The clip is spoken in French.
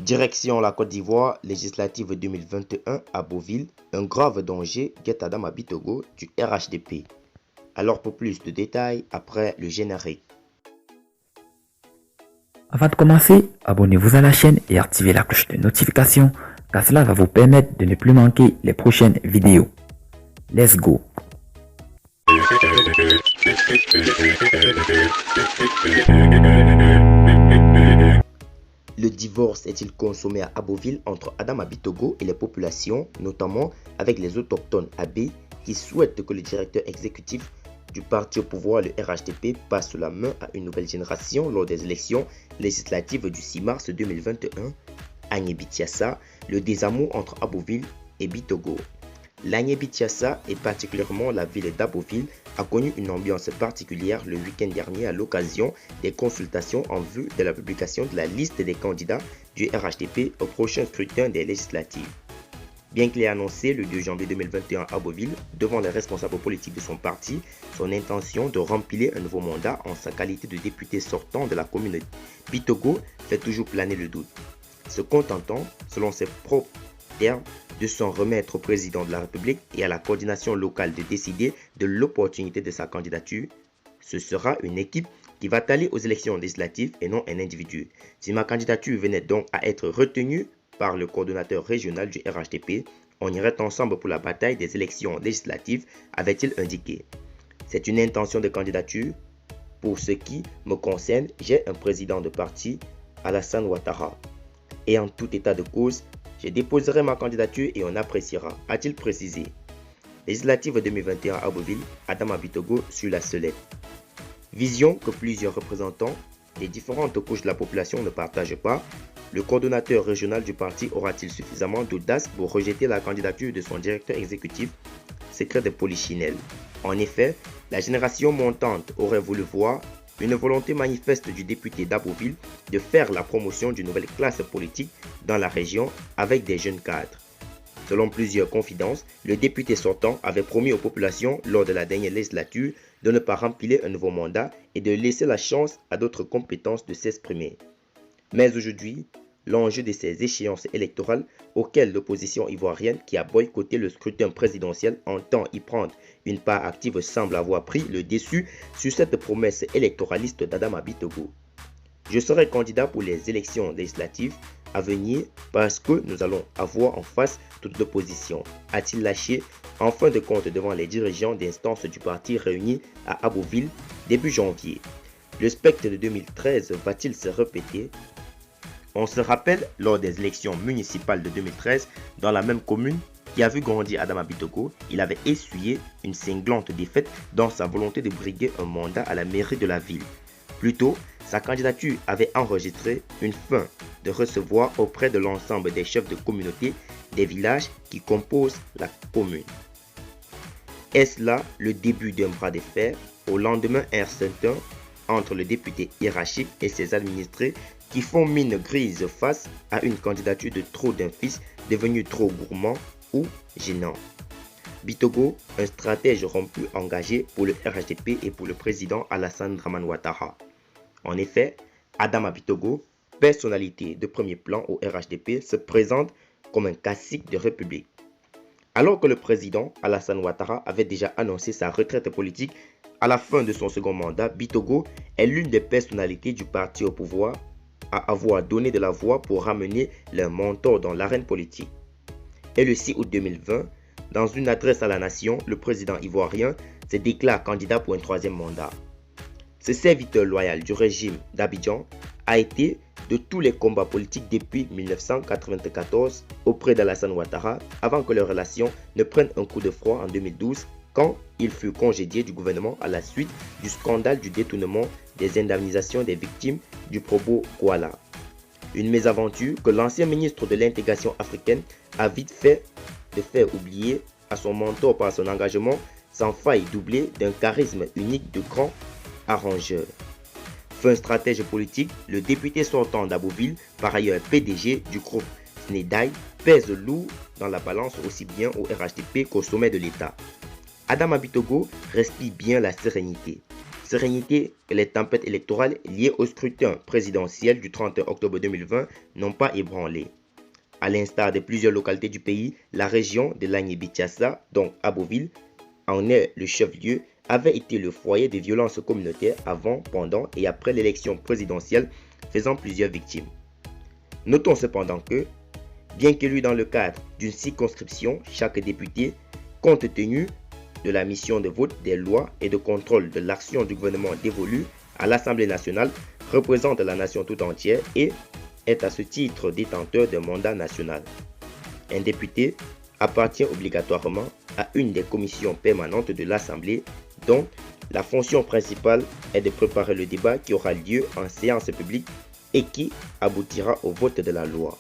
Direction la Côte d'Ivoire, législative 2021 à Beauville, un grave danger guette Adama Bitogo du RHDP. Alors pour plus de détails, après le générique. Avant de commencer, abonnez-vous à la chaîne et activez la cloche de notification car cela va vous permettre de ne plus manquer les prochaines vidéos. Let's go! Le divorce est-il consommé à Beauville entre Adama Bitogo et les populations, notamment avec les autochtones Abbé, qui souhaitent que le directeur exécutif du parti au pouvoir, le RHDP, passe la main à une nouvelle génération lors des élections législatives du 6 mars 2021. Agnès-Bitiassa, le désamour entre Abbeville et Bitogo. L'Agnès-Bitiassa et particulièrement la ville d'Abbeville a connu une ambiance particulière le week-end dernier à l'occasion des consultations en vue de la publication de la liste des candidats du RHDP au prochain scrutin des législatives. Bien qu'il ait annoncé le 2 janvier 2021 à Beauville, devant les responsables politiques de son parti, son intention de remplir un nouveau mandat en sa qualité de député sortant de la commune Bitogo fait toujours planer le doute. Se contentant, selon ses propres termes, de s'en remettre au président de la République et à la coordination locale de décider de l'opportunité de sa candidature, ce sera une équipe qui va aller aux élections législatives et non un individu. Si ma candidature venait donc à être retenue par le coordonnateur régional du RHDP, on irait ensemble pour la bataille des élections législatives, avait-il indiqué. C'est une intention de candidature. Pour ce qui me concerne, j'ai un président de parti, Alassane Ouattara. Et en tout état de cause, je déposerai ma candidature et on appréciera, a-t-il précisé. Législative 2021 à Beauville, Adama Bitogo sur la sellette. Vision que plusieurs représentants des différentes couches de la population ne partagent pas. Le coordonnateur régional du parti aura-t-il suffisamment d'audace pour rejeter la candidature de son directeur exécutif, secret de Polichinelle. En effet, la génération montante aurait voulu voir une volonté manifeste du député d'Abbeville de faire la promotion d'une nouvelle classe politique dans la région avec des jeunes cadres. Selon plusieurs confidences, le député sortant avait promis aux populations lors de la dernière législature de ne pas remplir un nouveau mandat et de laisser la chance à d'autres compétences de s'exprimer. Mais aujourd'hui, l'enjeu de ces échéances électorales auxquelles l'opposition ivoirienne qui a boycotté le scrutin présidentiel entend y prendre une part active semble avoir pris le dessus sur cette promesse électoraliste d'Adama Bitogo. Je serai candidat pour les élections législatives à venir parce que nous allons avoir en face toute l'opposition, a-t-il lâché en fin de compte devant les dirigeants d'instances du parti réunis à Abbeville début janvier. Le spectre de 2013 va-t-il se répéter? On se rappelle, lors des élections municipales de 2013, dans la même commune qui a vu grandir Adama Bitogo, il avait essuyé une cinglante défaite dans sa volonté de briguer un mandat à la mairie de la ville. Plus tôt, sa candidature avait enregistré une fin de recevoir auprès de l'ensemble des chefs de communauté des villages qui composent la commune. Est-ce là le début d'un bras de fer au lendemain incertain entre le député hiérarchique et ses administrés qui font mine grise face à une candidature de trop d'un fils devenu trop gourmand ou gênant? Bitogo, un stratège rompu engagé pour le RHDP et pour le président Alassane Ouattara. En effet, Adama Bitogo, personnalité de premier plan au RHDP, se présente comme un cacique de République. Alors que le président Alassane Ouattara avait déjà annoncé sa retraite politique à la fin de son second mandat, Bitogo est l'une des personnalités du parti au pouvoir à avoir donné de la voix pour ramener leur mentor dans l'arène politique. Et le 6 août 2020, dans une adresse à la nation, le président ivoirien se déclare candidat pour un troisième mandat. Ce serviteur loyal du régime d'Abidjan a été de tous les combats politiques depuis 1994 auprès d'Alassane Ouattara avant que leurs relations ne prennent un coup de froid en 2012 quand il fut congédié du gouvernement à la suite du scandale du détournement des indemnisations des victimes du Probo Koala. Une mésaventure que l'ancien ministre de l'intégration africaine a vite fait de faire oublier à son mentor par son engagement sans faille doublé d'un charisme unique de grand arrangeur. Fin stratège politique, le député sortant d'Abbeville, par ailleurs PDG du groupe Snedai, pèse lourd dans la balance aussi bien au RHDP qu'au sommet de l'État. Adama Bitogo respire bien la sérénité. sérénité que les tempêtes électorales liées au scrutin présidentiel du 31 octobre 2020 n'ont pas ébranlé. À l'instar de plusieurs localités du pays, la région de l'Agné-Bichiassa, donc Aboville, en est le chef-lieu, avait été le foyer de violences communautaires avant, pendant et après l'élection présidentielle, faisant plusieurs victimes. Notons cependant que, bien qu'élu dans le cadre d'une circonscription, chaque député, compte tenu de la mission de vote des lois et de contrôle de l'action du gouvernement dévolu à l'Assemblée nationale, représente la nation tout entière et est à ce titre détenteur d'un mandat national. Un député appartient obligatoirement à une des commissions permanentes de l'Assemblée dont la fonction principale est de préparer le débat qui aura lieu en séance publique et qui aboutira au vote de la loi.